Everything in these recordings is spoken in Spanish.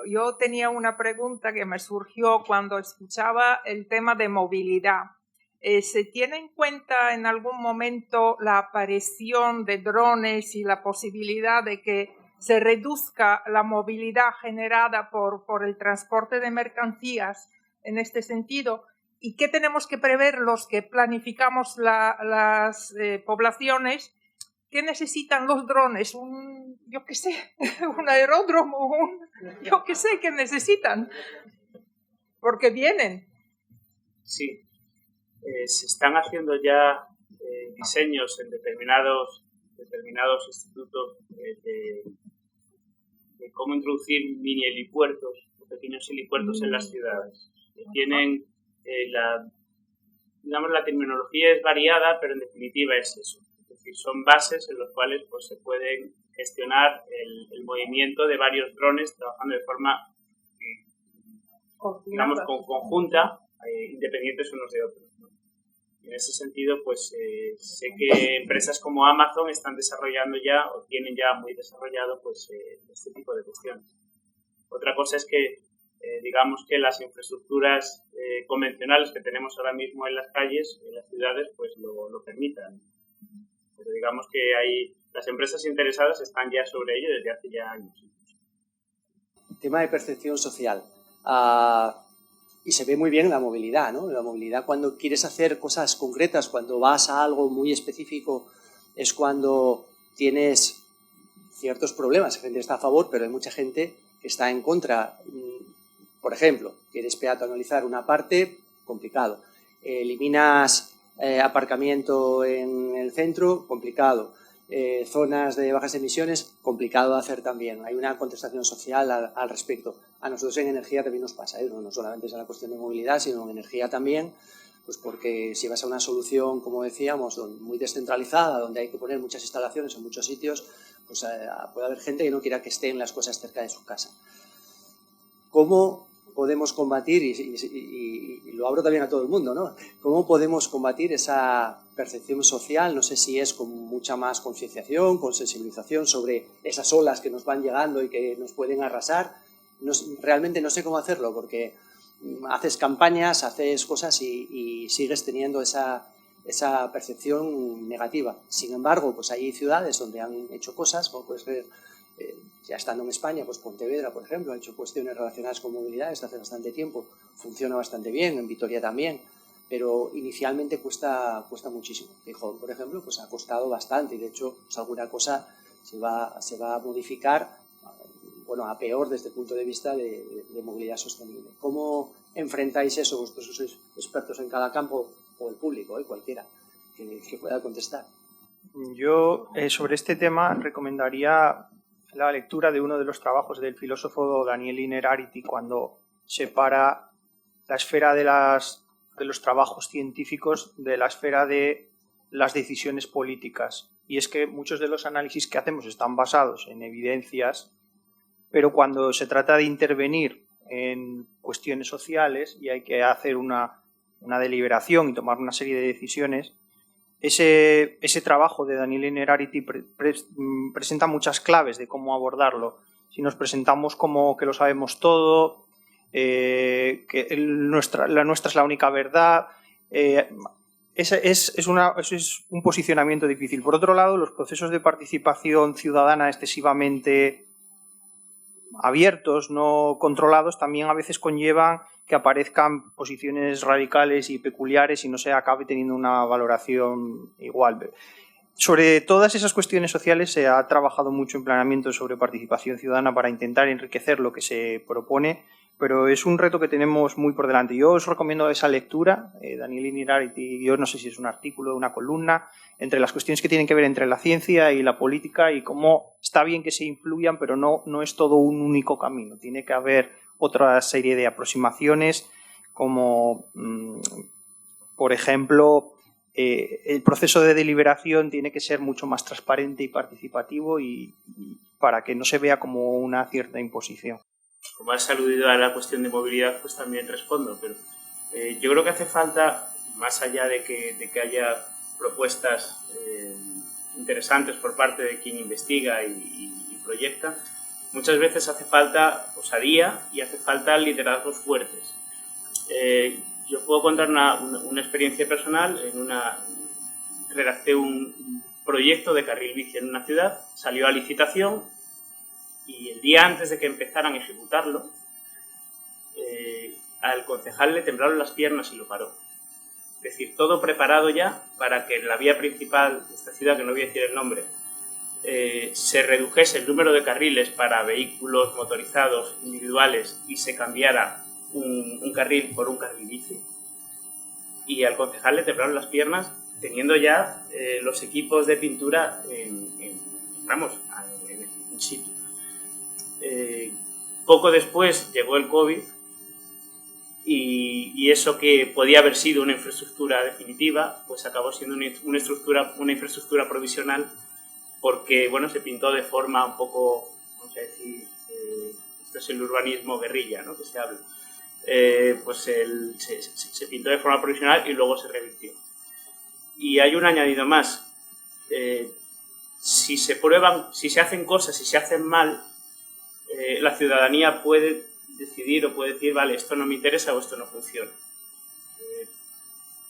yo tenía una pregunta que me surgió cuando escuchaba el tema de movilidad. ¿Se tiene en cuenta en algún momento la aparición de drones y la posibilidad de que se reduzca la movilidad generada por el transporte de mercancías en este sentido? ¿Y qué tenemos que prever los que planificamos las poblaciones? ¿Qué necesitan los drones? Yo qué sé, un aeródromo, yo qué sé, ¿qué necesitan? Porque vienen. Sí, se están haciendo ya diseños en determinados institutos de cómo introducir mini helipuertos, pequeños helipuertos en las ciudades. Tienen la terminología es variada, pero en definitiva es eso. Es decir, son bases en las cuales pues, se pueden gestionar el movimiento de varios drones trabajando de forma, digamos, conjunta, independientes unos de otros, ¿no? En ese sentido, pues sé que empresas como Amazon están desarrollando ya o tienen ya muy desarrollado pues este tipo de cuestiones. Otra cosa es que digamos que las infraestructuras convencionales que tenemos ahora mismo en las calles, en las ciudades, pues lo permitan. Pero digamos que las empresas interesadas están ya sobre ello desde hace ya años. Tema de percepción social. Y se ve muy bien la movilidad, ¿no? La movilidad cuando quieres hacer cosas concretas, cuando vas a algo muy específico, es cuando tienes ciertos problemas. La gente está a favor, pero hay mucha gente que está en contra. Por ejemplo, quieres peatonalizar una parte, complicado. Eliminas aparcamiento en el centro, complicado. Zonas de bajas emisiones, complicado de hacer también. Hay una contestación social al respecto. A nosotros en energía también nos pasa, no solamente es la cuestión de movilidad, sino en energía también, pues porque si vas a una solución, como decíamos, muy descentralizada, donde hay que poner muchas instalaciones en muchos sitios, pues puede haber gente que no quiera que estén las cosas cerca de su casa. ¿Cómo podemos combatir, y lo abro también a todo el mundo, ¿no? ¿Cómo podemos combatir esa percepción social? No sé si es con mucha más concienciación, con sensibilización sobre esas olas que nos van llegando y que nos pueden arrasar. Realmente no sé cómo hacerlo, porque haces campañas, haces cosas y sigues teniendo esa percepción negativa. Sin embargo, pues hay ciudades donde han hecho cosas, como puedes ver, ya estando en España, pues Pontevedra, por ejemplo, ha hecho cuestiones relacionadas con movilidad desde hace bastante tiempo, funciona bastante bien, en Vitoria también, pero inicialmente cuesta muchísimo. Gijón, por ejemplo, pues ha costado bastante y de hecho pues alguna cosa se va a modificar, bueno, a peor desde el punto de vista de movilidad sostenible. ¿Cómo enfrentáis eso? Vosotros sois expertos en cada campo, o el público, cualquiera que pueda contestar. Yo sobre este tema recomendaría la lectura de uno de los trabajos del filósofo Daniel Innerarity cuando separa la esfera de los trabajos científicos de la esfera de las decisiones políticas. Y es que muchos de los análisis que hacemos están basados en evidencias, pero cuando se trata de intervenir en cuestiones sociales y hay que hacer una deliberación y tomar una serie de decisiones, ese trabajo de Daniel Innerarity presenta muchas claves de cómo abordarlo. Si nos presentamos como que lo sabemos todo, que la nuestra es la única verdad, ese es un posicionamiento difícil. Por otro lado, los procesos de participación ciudadana excesivamente abiertos, no controlados, también a veces conllevan que aparezcan posiciones radicales y peculiares y no se acabe teniendo una valoración igual. Sobre todas esas cuestiones sociales se ha trabajado mucho en planeamiento sobre participación ciudadana para intentar enriquecer lo que se propone, pero es un reto que tenemos muy por delante. Yo os recomiendo esa lectura, Daniel Innerarity, yo no sé si es un artículo, una columna, entre las cuestiones que tienen que ver entre la ciencia y la política y cómo está bien que se influyan, pero no es todo un único camino. Tiene que haber otra serie de aproximaciones como, por ejemplo, el proceso de deliberación tiene que ser mucho más transparente y participativo y para que no se vea como una cierta imposición. Como has aludido a la cuestión de movilidad, pues también respondo, pero yo creo que hace falta, más allá de que haya propuestas interesantes por parte de quien investiga y proyecta, muchas veces hace falta osadía y hace falta liderazgos fuertes. Yo puedo contar una experiencia personal. Redacté un proyecto de carril bici en una ciudad, salió a licitación y el día antes de que empezaran a ejecutarlo, al concejal le temblaron las piernas y lo paró. Es decir, todo preparado ya para que en la vía principal de esta ciudad, que no voy a decir el nombre, se redujese el número de carriles para vehículos motorizados individuales y se cambiara un carril por un carril bici. Y al concejal le temblaron las piernas teniendo ya los equipos de pintura en situ. Poco después llegó el COVID y eso que podía haber sido una infraestructura definitiva, pues acabó siendo una infraestructura provisional, porque bueno, se pintó de forma un poco, vamos a decir, esto es el urbanismo guerrilla, ¿no?, que se habla. Pues se pintó de forma provisional y luego se revirtió. Y hay un añadido más. Si se hacen cosas, si se hacen mal, la ciudadanía puede decidir o puede decir, vale, esto no me interesa o esto no funciona.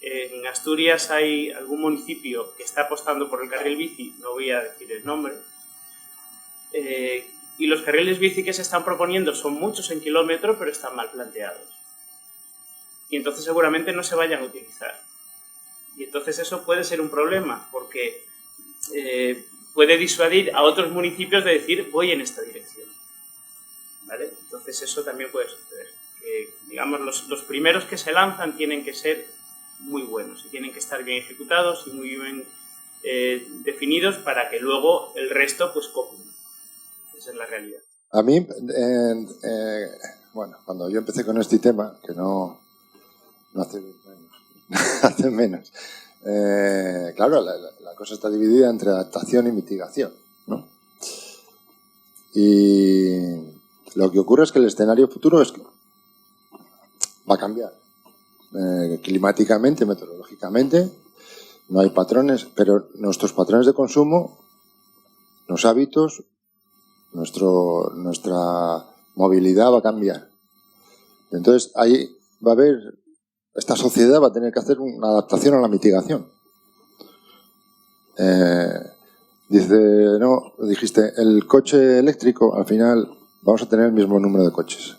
En Asturias hay algún municipio que está apostando por el carril bici, no voy a decir el nombre, y los carriles bici que se están proponiendo son muchos en kilómetro, pero están mal planteados. Y entonces seguramente no se vayan a utilizar. Y entonces eso puede ser un problema, porque puede disuadir a otros municipios de decir, voy en esta dirección. ¿Vale? Entonces eso también puede suceder. Digamos, los primeros que se lanzan tienen que ser muy buenos y tienen que estar bien ejecutados y muy bien definidos para que luego el resto pues copien. Esa es la realidad. A mí, bueno, cuando yo empecé con este tema, que no hace menos, hace menos, claro, la cosa está dividida entre adaptación y mitigación, ¿no? Y lo que ocurre es que el escenario futuro es que va a cambiar. Climáticamente, meteorológicamente, no hay patrones, pero nuestros patrones de consumo, los hábitos, nuestra movilidad va a cambiar. Entonces ahí va a haber, esta sociedad va a tener que hacer una adaptación a la mitigación. Dijiste, el coche eléctrico, al final vamos a tener el mismo número de coches.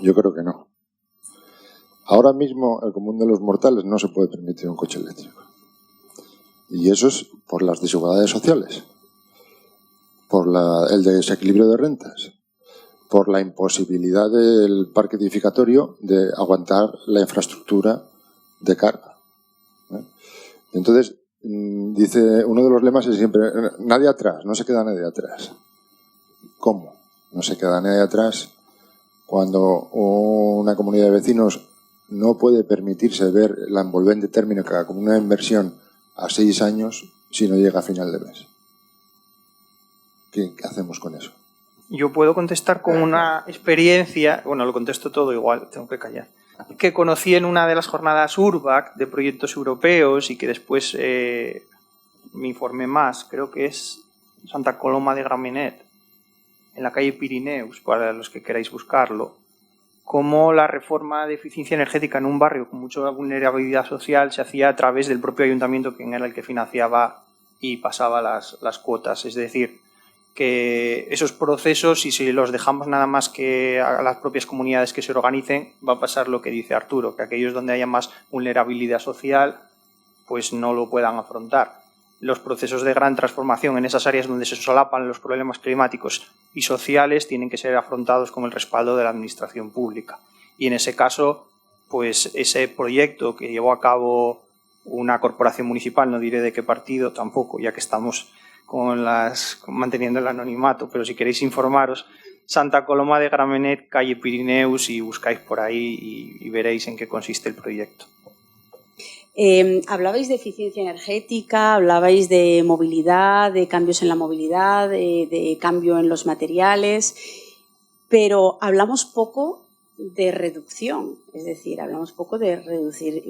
Yo creo que no. Ahora mismo el común de los mortales no se puede permitir un coche eléctrico. Y eso es por las desigualdades sociales, por el desequilibrio de rentas, por la imposibilidad del parque edificatorio de aguantar la infraestructura de carga. Entonces, dice, uno de los lemas es siempre, nadie atrás, no se queda nadie atrás. ¿Cómo? No se queda nadie atrás cuando una comunidad de vecinos no puede permitirse ver la envolvente térmica como una inversión a 6 años si no llega a final de mes. ¿Qué hacemos con eso? Yo puedo contestar con una experiencia, bueno, lo contesto todo igual, tengo que callar, que conocí en una de las jornadas URBAC de proyectos europeos y que después me informé más, creo que es Santa Coloma de Gramenet, en la calle Pirineus, para los que queráis buscarlo, cómo la reforma de eficiencia energética en un barrio con mucha vulnerabilidad social se hacía a través del propio ayuntamiento, quien era el que financiaba y pasaba las cuotas. Es decir, que esos procesos, si los dejamos nada más que a las propias comunidades que se organicen, va a pasar lo que dice Arturo, que aquellos donde haya más vulnerabilidad social pues no lo puedan afrontar. Los procesos de gran transformación en esas áreas donde se solapan los problemas climáticos y sociales tienen que ser afrontados con el respaldo de la administración pública. Y en ese caso, pues ese proyecto que llevó a cabo una corporación municipal, no diré de qué partido tampoco, ya que estamos manteniendo el anonimato, pero si queréis informaros, Santa Coloma de Gramenet, calle Pirineus, y buscáis por ahí y veréis en qué consiste el proyecto. Hablabais de eficiencia energética, hablabais de movilidad, de cambios en la movilidad, de cambio en los materiales, pero hablamos poco de reducción, es decir, hablamos poco de reducir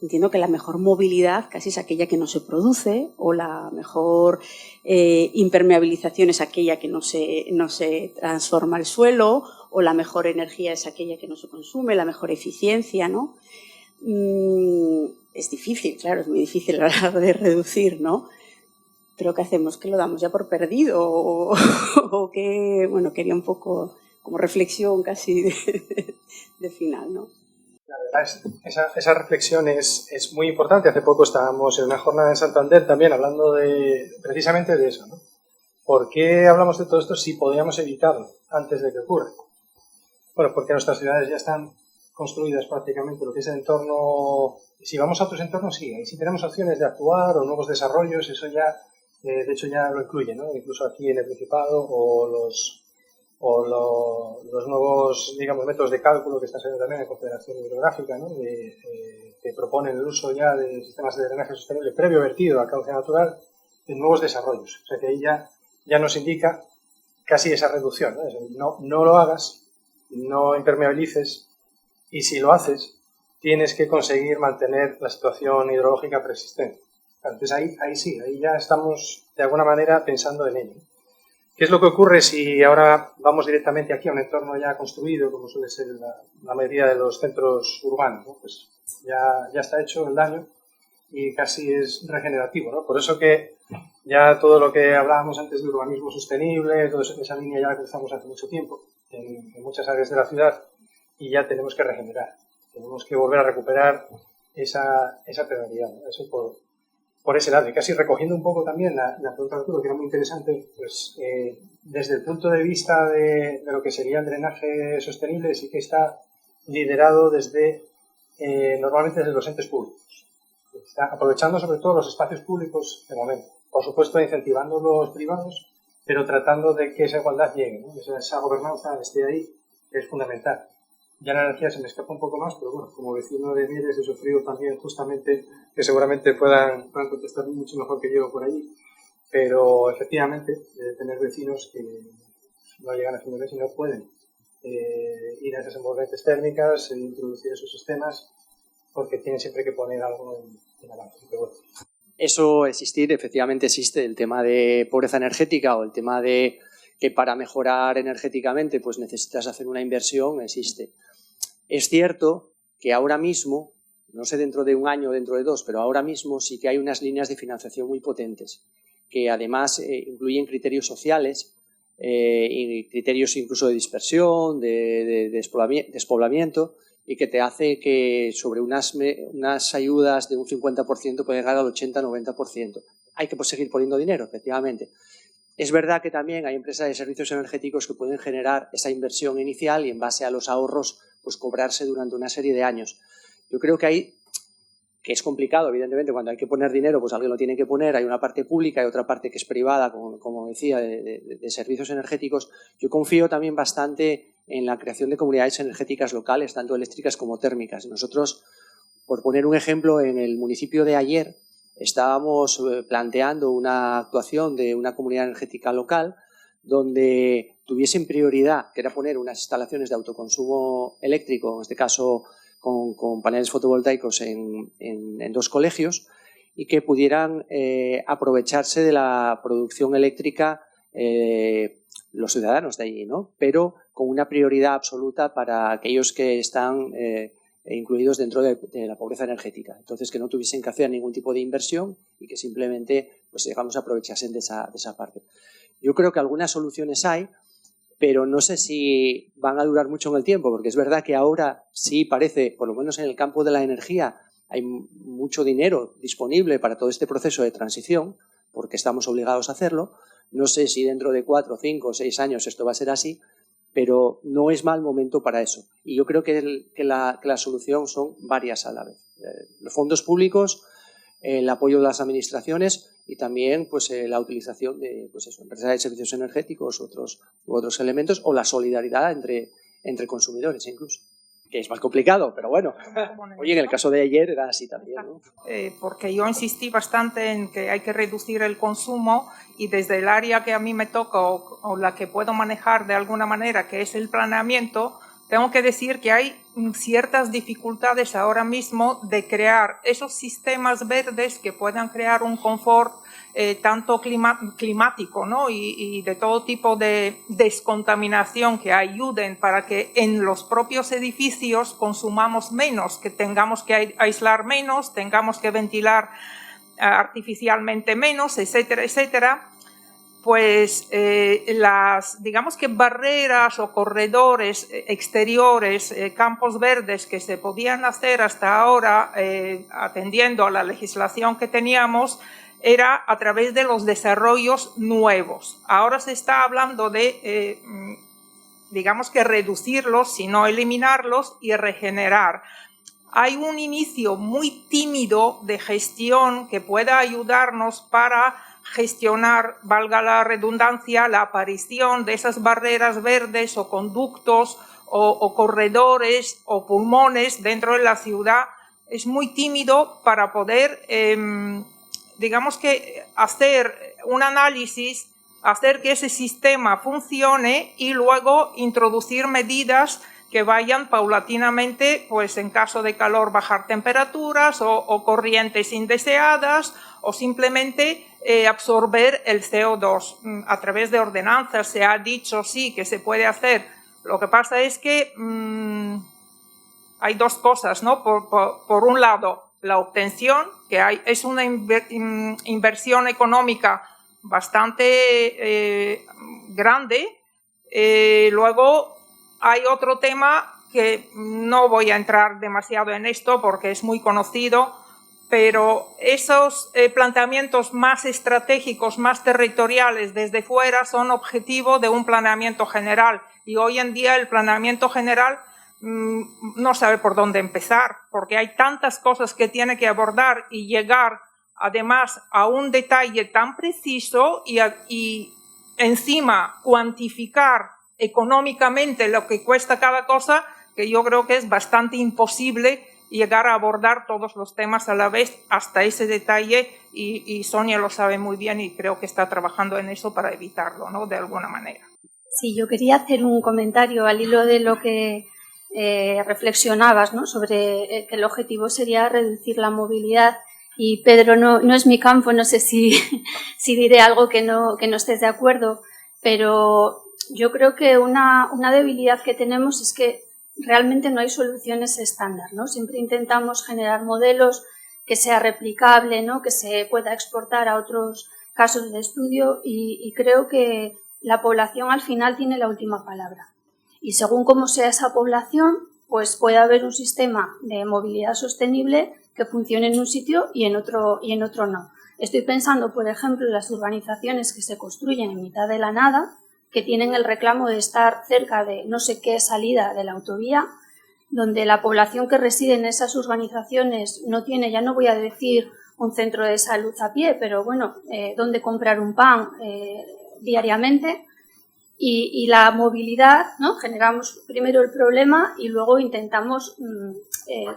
entiendo que la mejor movilidad casi es aquella que no se produce, o la mejor impermeabilización es aquella que no se transforma al suelo, o la mejor energía es aquella que no se consume, la mejor eficiencia, ¿no? Es difícil, claro, es muy difícil a la hora de reducir, ¿no? Pero ¿qué hacemos? ¿Que lo damos ya por perdido? ¿O qué? Bueno, quería un poco como reflexión casi de final, ¿no? La verdad, esa reflexión es muy importante. Hace poco estábamos en una jornada en Santander también hablando precisamente de eso, ¿no? ¿Por qué hablamos de todo esto si podíamos evitarlo antes de que ocurra? Bueno, porque nuestras ciudades ya están construidas prácticamente, lo que es el entorno. Si vamos a otros entornos, sí, ahí sí tenemos opciones de actuar o nuevos desarrollos, eso ya, de hecho ya lo incluye, ¿no? Incluso aquí en el Principado o los nuevos, digamos, métodos de cálculo que están saliendo también en Confederación Hidrográfica, ¿no? Que proponen el uso ya de sistemas de drenaje sostenible previo vertido a cauce natural en nuevos desarrollos. O sea que ahí ya nos indica casi esa reducción, ¿no? No lo hagas, no impermeabilices, y si lo haces, tienes que conseguir mantener la situación hidrológica persistente. Entonces ahí sí, ahí ya estamos de alguna manera pensando en ello. ¿Qué es lo que ocurre si ahora vamos directamente aquí a un entorno ya construido, como suele ser la mayoría de los centros urbanos, ¿no? Pues ya está hecho el daño y casi es regenerativo, ¿no? Por eso que ya todo lo que hablábamos antes de urbanismo sostenible, toda esa línea ya la cruzamos hace mucho tiempo en muchas áreas de la ciudad y ya tenemos que regenerar, tenemos que volver a recuperar esa prioridad, ¿no? Eso por ese lado. Y casi recogiendo un poco también la pregunta de Arturo, que era muy interesante, pues desde el punto de vista de lo que sería el drenaje sostenible, sí que está liderado normalmente desde los entes públicos. Está aprovechando sobre todo los espacios públicos de momento. Por supuesto, incentivando los privados, pero tratando de que esa igualdad llegue, ¿no? Esa gobernanza esté ahí, que es fundamental. Ya la energía se me escapa un poco más, pero bueno, como vecino de Mieres he sufrido también justamente, que seguramente puedan contestar mucho mejor que yo por allí, pero efectivamente tener vecinos que no llegan a fin de mes y no pueden ir a esas envolventes térmicas e introducir esos sistemas porque tienen siempre que poner algo en avance. Pero bueno. Eso efectivamente existe, el tema de pobreza energética o el tema de que para mejorar energéticamente pues necesitas hacer una inversión, existe. Es cierto que ahora mismo, no sé dentro de un año o dentro de dos, pero ahora mismo sí que hay unas líneas de financiación muy potentes que además incluyen criterios sociales y criterios incluso de dispersión, de despoblamiento, y que te hace que sobre unas ayudas de un 50% puede llegar al 80-90%. Hay que seguir poniendo dinero, efectivamente. Es verdad que también hay empresas de servicios energéticos que pueden generar esa inversión inicial y en base a los ahorros pues cobrarse durante una serie de años. Yo creo que es complicado, evidentemente, cuando hay que poner dinero, pues alguien lo tiene que poner, hay una parte pública y otra parte que es privada, como decía, de servicios energéticos. Yo confío también bastante en la creación de comunidades energéticas locales, tanto eléctricas como térmicas. Nosotros, por poner un ejemplo, en el municipio de Ayer estábamos planteando una actuación de una comunidad energética local donde tuviesen prioridad, que era poner unas instalaciones de autoconsumo eléctrico, en este caso con paneles fotovoltaicos en 2 colegios, y que pudieran aprovecharse de la producción eléctrica los ciudadanos de allí, ¿no? Pero con una prioridad absoluta para aquellos que están incluidos dentro de la pobreza energética. Entonces, que no tuviesen que hacer ningún tipo de inversión y que simplemente, pues digamos, aprovechasen de esa parte. Yo creo que algunas soluciones hay, pero no sé si van a durar mucho en el tiempo, porque es verdad que ahora sí parece, por lo menos en el campo de la energía, hay mucho dinero disponible para todo este proceso de transición, porque estamos obligados a hacerlo. No sé si dentro de 4, 5 o 6 años esto va a ser así, pero no es mal momento para eso. Y yo creo que la solución son varias a la vez. Los fondos públicos, el apoyo de las administraciones y también pues, la utilización de empresas de servicios energéticos u otros elementos, o la solidaridad entre consumidores incluso, que es más complicado, pero bueno. Oye, en el caso de ayer era así también, ¿no? Porque yo insistí bastante en que hay que reducir el consumo, y desde el área que a mí me toca o la que puedo manejar de alguna manera, que es el planeamiento, tengo que decir que hay ciertas dificultades ahora mismo de crear esos sistemas verdes que puedan crear un confort tanto climático, ¿no? y de todo tipo de descontaminación que ayuden para que en los propios edificios consumamos menos, que tengamos que aislar menos, tengamos que ventilar artificialmente menos, etcétera, etcétera. Pues las, digamos que barreras o corredores exteriores, campos verdes que se podían hacer hasta ahora atendiendo a la legislación que teníamos, era a través de los desarrollos nuevos. Ahora se está hablando de, digamos que reducirlos, sino eliminarlos y regenerar. Hay un inicio muy tímido de gestión que pueda ayudarnos para gestionar, valga la redundancia, la aparición de esas barreras verdes o conductos o corredores o pulmones dentro de la ciudad. Es muy tímido para poder, digamos que, hacer un análisis, hacer que ese sistema funcione y luego introducir medidas que vayan paulatinamente, pues en caso de calor bajar temperaturas o corrientes indeseadas o simplemente absorber el CO2 a través de ordenanzas. Se ha dicho sí que se puede hacer. Lo que pasa es que hay dos cosas, ¿no? Por un lado, la obtención, que es una inversión económica bastante grande. Luego hay otro tema que no voy a entrar demasiado en esto porque es muy conocido, pero esos planteamientos más estratégicos, más territoriales desde fuera son objetivo de un planeamiento general, y hoy en día el planeamiento general no sabe por dónde empezar porque hay tantas cosas que tiene que abordar y llegar además a un detalle tan preciso y encima cuantificar económicamente lo que cuesta cada cosa, que yo creo que es bastante imposible llegar a abordar todos los temas a la vez hasta ese detalle, y Sonia lo sabe muy bien y creo que está trabajando en eso para evitarlo, ¿no? De alguna manera. Sí, yo quería hacer un comentario al hilo de lo que reflexionabas, ¿no? Sobre que el objetivo sería reducir la movilidad. Y Pedro, no es mi campo, no sé si diré algo que no estés de acuerdo, pero yo creo que una debilidad que tenemos es que realmente no hay soluciones estándar, ¿no? Siempre intentamos generar modelos que sea replicable, ¿no? Que se pueda exportar a otros casos de estudio, y creo que la población al final tiene la última palabra. Y según cómo sea esa población, pues puede haber un sistema de movilidad sostenible que funcione en un sitio y en otro no. Estoy pensando, por ejemplo, en las urbanizaciones que se construyen en mitad de la nada, que tienen el reclamo de estar cerca de no sé qué salida de la autovía, donde la población que reside en esas urbanizaciones no tiene, ya no voy a decir un centro de salud a pie, pero bueno, donde comprar un pan diariamente, y la movilidad, ¿no? Generamos primero el problema y luego intentamos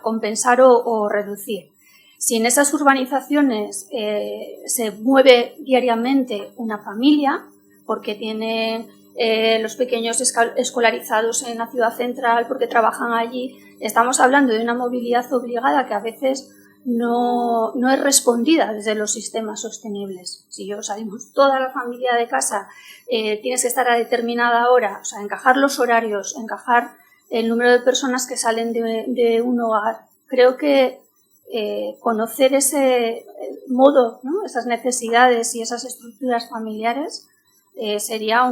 compensar o reducir. Si en esas urbanizaciones se mueve diariamente una familia, porque tienen los pequeños escolarizados en la ciudad central, porque trabajan allí, estamos hablando de una movilidad obligada que a veces no es respondida desde los sistemas sostenibles. Si salimos toda la familia de casa, tienes que estar a determinada hora, o sea, encajar los horarios, encajar el número de personas que salen de un hogar. Creo que conocer ese modo, ¿no? Esas necesidades y esas estructuras familiares sería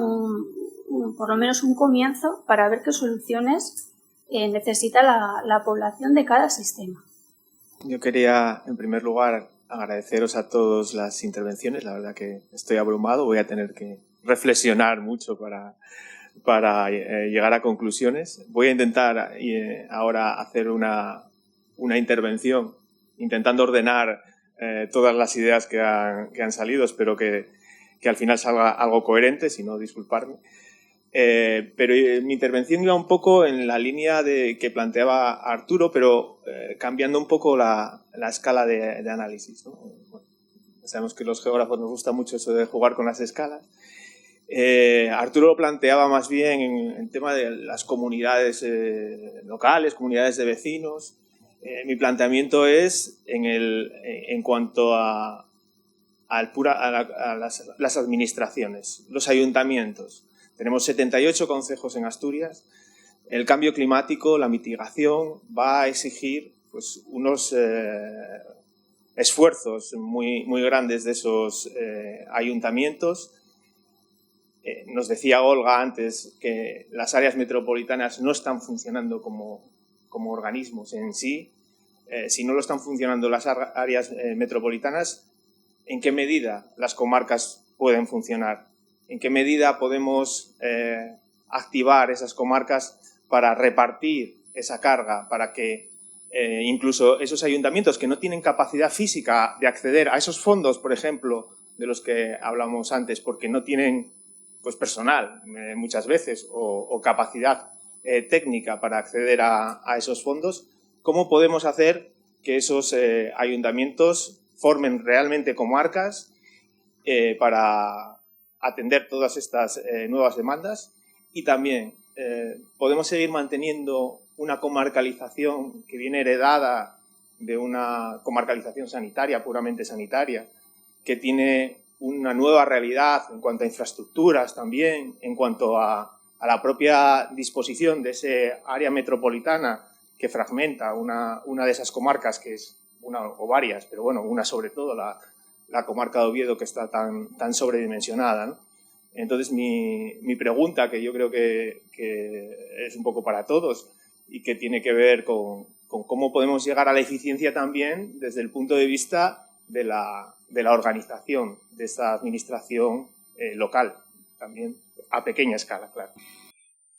por lo menos un comienzo para ver qué soluciones necesita la población de cada sistema. Yo quería, en primer lugar, agradeceros a todos las intervenciones. La verdad que estoy abrumado, voy a tener que reflexionar mucho para llegar a conclusiones. Voy a intentar ahora hacer una intervención intentando ordenar todas las ideas que han salido. Espero que al final salga algo coherente, si no, disculparme. Pero mi intervención iba un poco en la línea que planteaba Arturo, pero cambiando un poco la escala de análisis, ¿no? Bueno, sabemos que los geógrafos nos gusta mucho eso de jugar con las escalas, Arturo lo planteaba más bien en tema de las comunidades locales, comunidades de vecinos. Mi planteamiento es en cuanto a las administraciones, los ayuntamientos. Tenemos 78 concejos en Asturias. El cambio climático, la mitigación, va a exigir pues, unos esfuerzos muy, muy grandes de esos ayuntamientos. Nos decía Olga antes que las áreas metropolitanas no están funcionando como organismos en sí. Si no lo están funcionando las áreas metropolitanas, ¿en qué medida las comarcas pueden funcionar? ¿En qué medida podemos activar esas comarcas para repartir esa carga, para que incluso esos ayuntamientos que no tienen capacidad física de acceder a esos fondos, por ejemplo, de los que hablamos antes, porque no tienen pues, personal muchas veces o capacidad técnica para acceder a esos fondos, ¿cómo podemos hacer que esos ayuntamientos formen realmente comarcas para atender todas estas nuevas demandas? Y también podemos seguir manteniendo una comarcalización que viene heredada de una comarcalización sanitaria, puramente sanitaria, que tiene una nueva realidad en cuanto a infraestructuras también, en cuanto a la propia disposición de ese área metropolitana que fragmenta una de esas comarcas, que es una o varias, pero bueno, una sobre todo, la comarca de Oviedo, que está tan sobredimensionada, ¿no? Entonces, mi pregunta, que yo creo que es un poco para todos y que tiene que ver con cómo podemos llegar a la eficiencia también desde el punto de vista de la organización de esta administración local, también a pequeña escala, claro.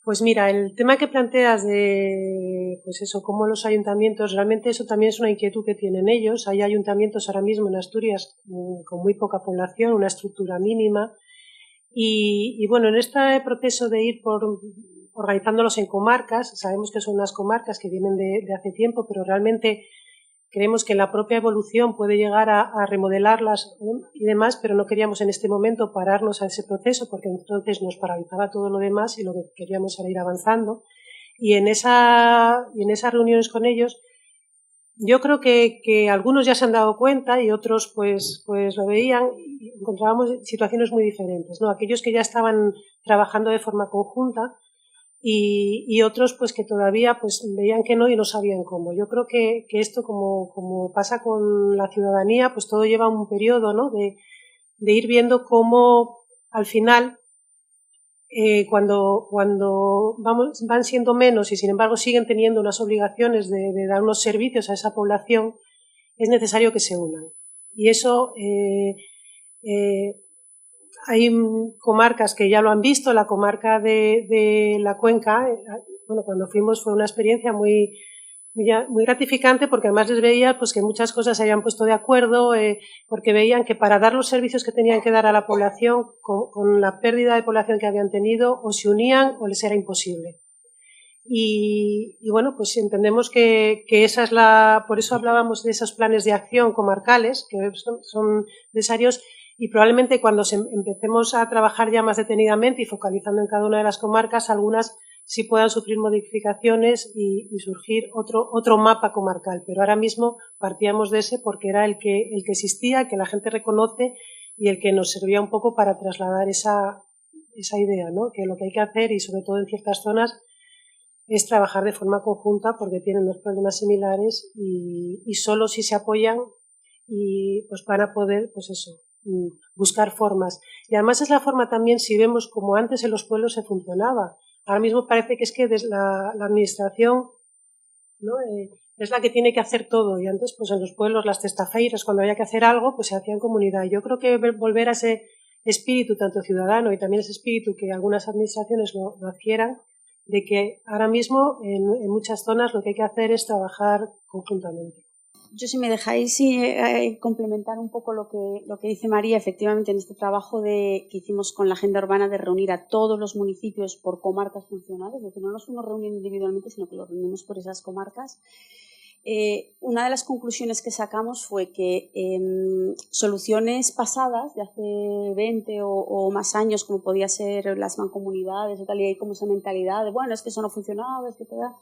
Pues mira, el tema que planteas de, pues eso, cómo los ayuntamientos, realmente eso también es una inquietud que tienen ellos. Hay ayuntamientos ahora mismo en Asturias con muy poca población, una estructura mínima. Y bueno, en este proceso de ir organizándolos en comarcas, sabemos que son unas comarcas que vienen de hace tiempo, pero realmente creemos que la propia evolución puede llegar a remodelarlas y demás, pero no queríamos en este momento pararnos a ese proceso porque entonces nos paralizaba todo lo demás y lo que queríamos era ir avanzando. Y en esas reuniones con ellos, yo creo que algunos ya se han dado cuenta y otros pues lo veían y encontrábamos situaciones muy diferentes, ¿no? Aquellos que ya estaban trabajando de forma conjunta y otros pues que todavía pues veían que no y no sabían cómo. Yo creo que esto como pasa con la ciudadanía, pues todo lleva un periodo, ¿no? de ir viendo cómo al final cuando van siendo menos y sin embargo siguen teniendo unas obligaciones de dar unos servicios a esa población, es necesario que se unan. Y eso hay comarcas que ya lo han visto. La comarca de la Cuenca, bueno, cuando fuimos fue una experiencia muy gratificante porque además les veía pues que muchas cosas se habían puesto de acuerdo porque veían que para dar los servicios que tenían que dar a la población con la pérdida de población que habían tenido o se unían o les era imposible. Y bueno, pues entendemos que esa es por eso hablábamos de esos planes de acción comarcales que son necesarios. Y probablemente cuando empecemos a trabajar ya más detenidamente y focalizando en cada una de las comarcas, algunas sí puedan sufrir modificaciones y surgir otro mapa comarcal. Pero ahora mismo partíamos de ese porque era el que existía, que la gente reconoce y el que nos servía un poco para trasladar esa idea, ¿no? Que lo que hay que hacer, y sobre todo en ciertas zonas, es trabajar de forma conjunta porque tienen unos problemas similares y solo si se apoyan y pues van a poder, pues eso, buscar formas. Y además es la forma también, si vemos como antes en los pueblos se funcionaba. Ahora mismo parece que es que la administración, ¿no? Es la que tiene que hacer todo, y antes pues en los pueblos las testafeiras, cuando había que hacer algo pues se hacía en comunidad. Yo creo que volver a ese espíritu tanto ciudadano y también ese espíritu que algunas administraciones lo adquieran, de que ahora mismo en muchas zonas lo que hay que hacer es trabajar conjuntamente. Yo, si me dejáis complementar un poco lo que dice María, efectivamente en este trabajo que hicimos con la Agenda Urbana de reunir a todos los municipios por comarcas funcionales, es decir, no nos fuimos reuniendo individualmente, sino que los reunimos por esas comarcas. una de las conclusiones que sacamos fue que soluciones pasadas, de hace 20 o más años, como podía ser las mancomunidades o tal, y hay como esa mentalidad de, bueno, es que eso no funcionaba, es que te da...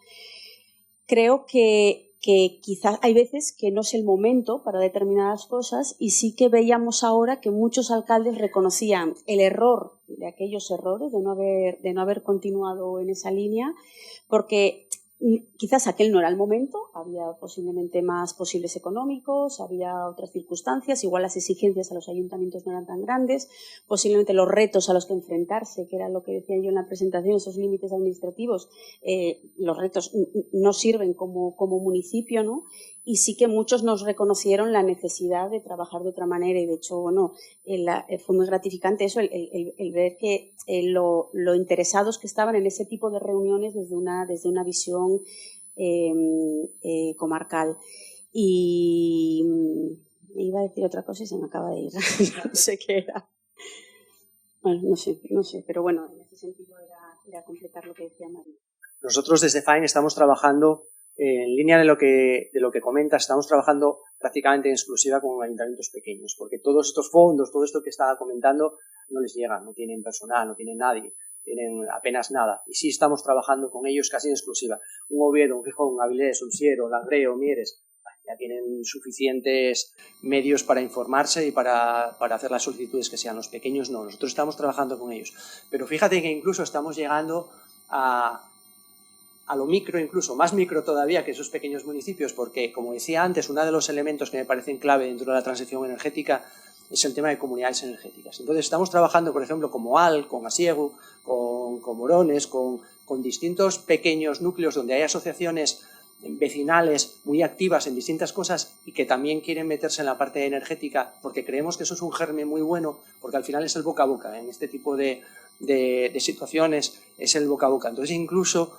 Creo que quizás hay veces que no es el momento para determinadas cosas, y sí que veíamos ahora que muchos alcaldes reconocían el error de aquellos errores, de no haber continuado en esa línea, porque quizás aquel no era el momento, había posiblemente más posibles económicos, había otras circunstancias, igual las exigencias a los ayuntamientos no eran tan grandes, posiblemente los retos a los que enfrentarse, que era lo que decía yo en la presentación, esos límites administrativos, los retos no sirven como municipio, ¿no? Y sí que muchos nos reconocieron la necesidad de trabajar de otra manera, y de hecho, bueno, fue muy gratificante eso, el ver que lo interesados que estaban en ese tipo de reuniones desde una visión comarcal. Y iba a decir otra cosa y se me acaba de ir, no sé qué era. Bueno, no sé, pero bueno, en ese sentido era completar lo que decía María. Nosotros desde FAEN estamos trabajando en línea de lo que comentas, estamos trabajando prácticamente en exclusiva con ayuntamientos pequeños, porque todos estos fondos, todo esto que estaba comentando, no les llega, no tienen personal, no tienen nadie, tienen apenas nada. Y sí estamos trabajando con ellos casi en exclusiva. Un Oviedo, un Gijón, un Avilés, un Siero, Langreo, Mieres, ya tienen suficientes medios para informarse y para hacer las solicitudes que sean. Los pequeños no, nosotros estamos trabajando con ellos. Pero fíjate que incluso estamos llegando a lo micro, incluso más micro todavía que esos pequeños municipios, porque, como decía antes, uno de los elementos que me parecen clave dentro de la transición energética es el tema de comunidades energéticas. Entonces estamos trabajando, por ejemplo, como AL, con Asiego, con Morones, con distintos pequeños núcleos donde hay asociaciones vecinales muy activas en distintas cosas y que también quieren meterse en la parte energética, porque creemos que eso es un germen muy bueno, porque al final es el boca a boca. En este tipo de situaciones es el boca a boca. Entonces incluso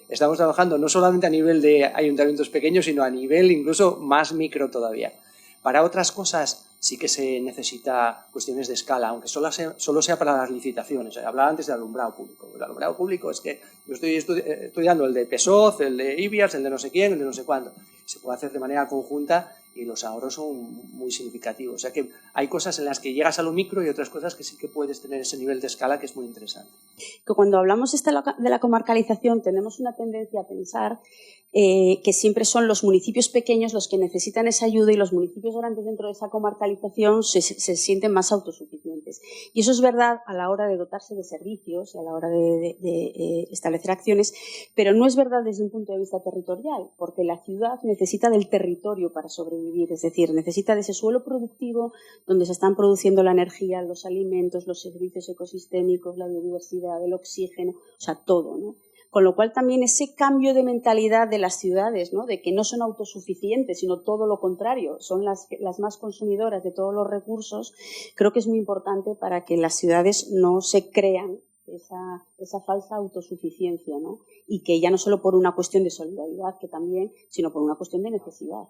estamos trabajando no solamente a nivel de ayuntamientos pequeños, sino a nivel incluso más micro todavía. Para otras cosas sí que se necesita cuestiones de escala, aunque solo sea para las licitaciones. Hablaba antes del alumbrado público. El alumbrado público es que yo estoy estudiando el de PSOZ, el de IBIAS, el de no sé quién, el de no sé cuánto. Se puede hacer de manera conjunta y los ahorros son muy significativos. O sea que hay cosas en las que llegas a lo micro y otras cosas que sí que puedes tener ese nivel de escala que es muy interesante. Que cuando hablamos de la comarcalización tenemos una tendencia a pensar que siempre son los municipios pequeños los que necesitan esa ayuda y los municipios grandes dentro de esa comarcalización se sienten más autosuficientes. Y eso es verdad a la hora de dotarse de servicios y a la hora de establecer acciones, pero no es verdad desde un punto de vista territorial, porque la ciudad necesita del territorio para sobrevivir, es decir, necesita de ese suelo productivo donde se están produciendo la energía, los alimentos, los servicios ecosistémicos, la biodiversidad, el oxígeno, o sea, todo, ¿no? Con lo cual también ese cambio de mentalidad de las ciudades, ¿no? De que no son autosuficientes, sino todo lo contrario, son las más consumidoras de todos los recursos, creo que es muy importante para que las ciudades no se crean esa falsa autosuficiencia, ¿no? Y que ya no solo por una cuestión de solidaridad, que también, sino por una cuestión de necesidad.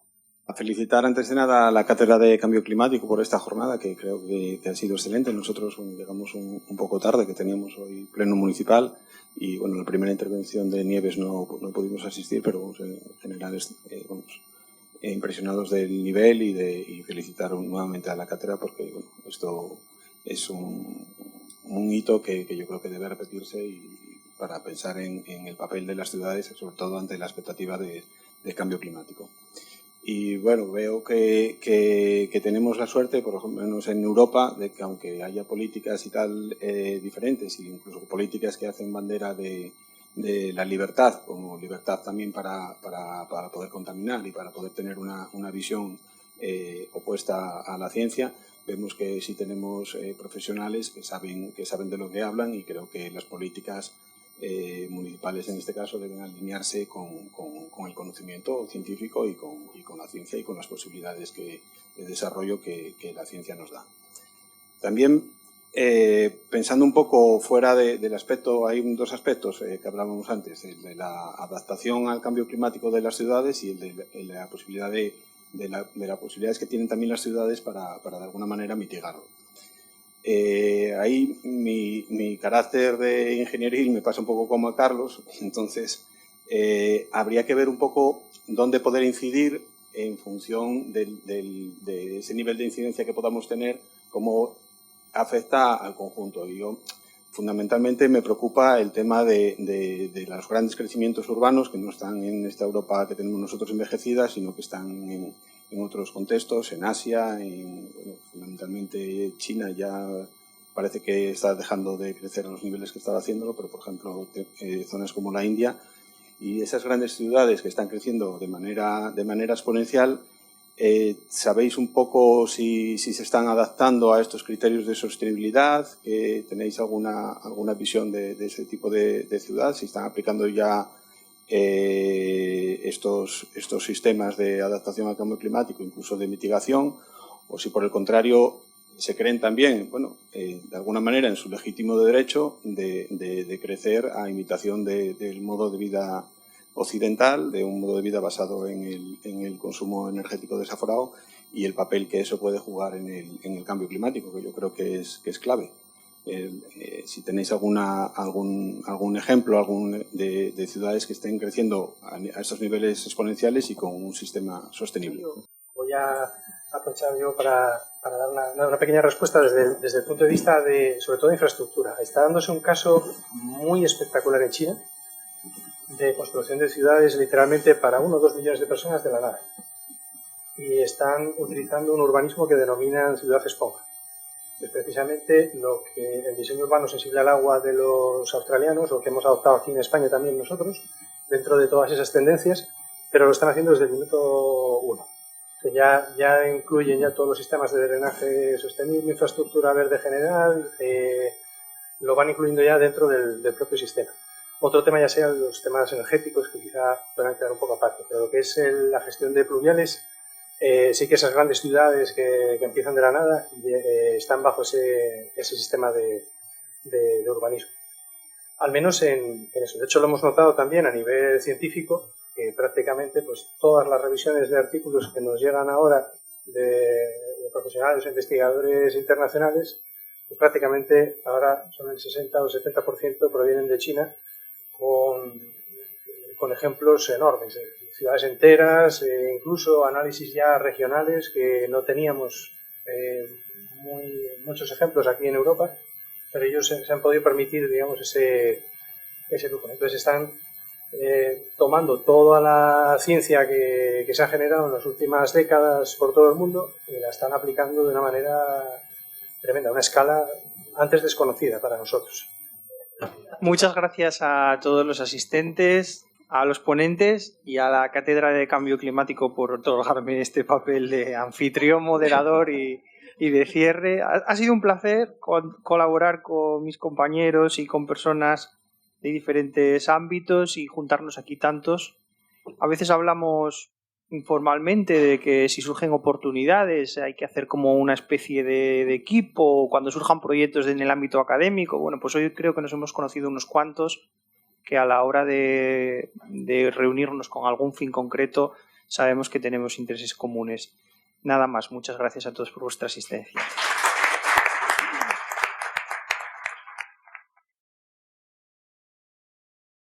A felicitar antes de nada a la Cátedra de Cambio Climático por esta jornada, que creo que ha sido excelente. Nosotros llegamos un poco tarde, que teníamos hoy pleno municipal, y bueno, la primera intervención de Nieves no pudimos asistir, pero en general impresionados del nivel y felicitar nuevamente a la cátedra, porque bueno, esto es un hito que yo creo que debe repetirse y para pensar en el papel de las ciudades, sobre todo ante la expectativa de cambio climático. Y bueno, veo que tenemos la suerte, por lo menos en Europa, de que aunque haya políticas y tal diferentes, e incluso políticas que hacen bandera de la libertad, como libertad también para poder contaminar y para poder tener una visión opuesta a la ciencia, vemos que sí tenemos profesionales que saben de lo que hablan, y creo que las políticas municipales en este caso deben alinearse con el conocimiento científico y con la ciencia y con las posibilidades de desarrollo que la ciencia nos da. También pensando un poco fuera del aspecto, hay dos aspectos que hablábamos antes, el de la adaptación al cambio climático de las ciudades y el de la posibilidad de las posibilidades que tienen también las ciudades para de alguna manera mitigarlo. Ahí mi carácter de ingenieril me pasa un poco como a Carlos, entonces habría que ver un poco dónde poder incidir en función de ese nivel de incidencia que podamos tener, cómo afecta al conjunto. Y yo, fundamentalmente, me preocupa el tema de los grandes crecimientos urbanos que no están en esta Europa que tenemos nosotros envejecida, sino que están en otros contextos, en Asia, fundamentalmente China ya parece que está dejando de crecer a los niveles que estaba haciéndolo, pero por ejemplo zonas como la India y esas grandes ciudades que están creciendo de manera exponencial. ¿Sabéis un poco si se están adaptando a estos criterios de sostenibilidad? ¿Tenéis alguna visión de ese tipo de ciudad? ¿Si están aplicando ya estos sistemas de adaptación al cambio climático, incluso de mitigación? O si por el contrario se creen también, de alguna manera en su legítimo derecho de crecer a imitación del modo de vida occidental, de un modo de vida basado en el consumo energético desaforado y el papel que eso puede jugar en el cambio climático, que yo creo que es clave. Si tenéis algún ejemplo de ciudades que estén creciendo a estos niveles exponenciales y con un sistema sostenible. Voy a aprovechar yo para dar una pequeña respuesta desde el punto de vista sobre todo de infraestructura. Está dándose un caso muy espectacular en China de construcción de ciudades literalmente para 1 o 2 millones de personas de la nada. Y están utilizando un urbanismo que denominan ciudad esponja. Es precisamente el diseño urbano sensible al agua de los australianos, o que hemos adoptado aquí en España también nosotros, dentro de todas esas tendencias, pero lo están haciendo desde el minuto 1. Que ya incluyen ya todos los sistemas de drenaje sostenible, infraestructura verde general, lo van incluyendo ya dentro del propio sistema. Otro tema ya sean los temas energéticos, que quizá puedan quedar un poco aparte, pero lo que es la gestión de pluviales, sí que esas grandes ciudades que empiezan de la nada están bajo ese sistema de urbanismo. Al menos en eso. De hecho, lo hemos notado también a nivel científico, que prácticamente pues, todas las revisiones de artículos que nos llegan ahora de profesionales o investigadores internacionales, pues prácticamente ahora son el 60 o el 70% provienen de China, con ejemplos enormes, ciudades enteras, incluso análisis ya regionales que no teníamos muchos ejemplos aquí en Europa, pero ellos se han podido permitir, digamos, ese lujo. Entonces están tomando toda la ciencia que se ha generado en las últimas décadas por todo el mundo y la están aplicando de una manera tremenda, a una escala antes desconocida para nosotros. Muchas gracias a todos los asistentes, a los ponentes y a la Cátedra de Cambio Climático por otorgarme este papel de anfitrión, moderador y de cierre. Ha sido un placer colaborar con mis compañeros y con personas de diferentes ámbitos y juntarnos aquí tantos. A veces hablamos informalmente de que si surgen oportunidades hay que hacer como una especie de equipo cuando surjan proyectos en el ámbito académico. Bueno, pues hoy creo que nos hemos conocido unos cuantos que a la hora de reunirnos con algún fin concreto sabemos que tenemos intereses comunes. Nada más, muchas gracias a todos por vuestra asistencia.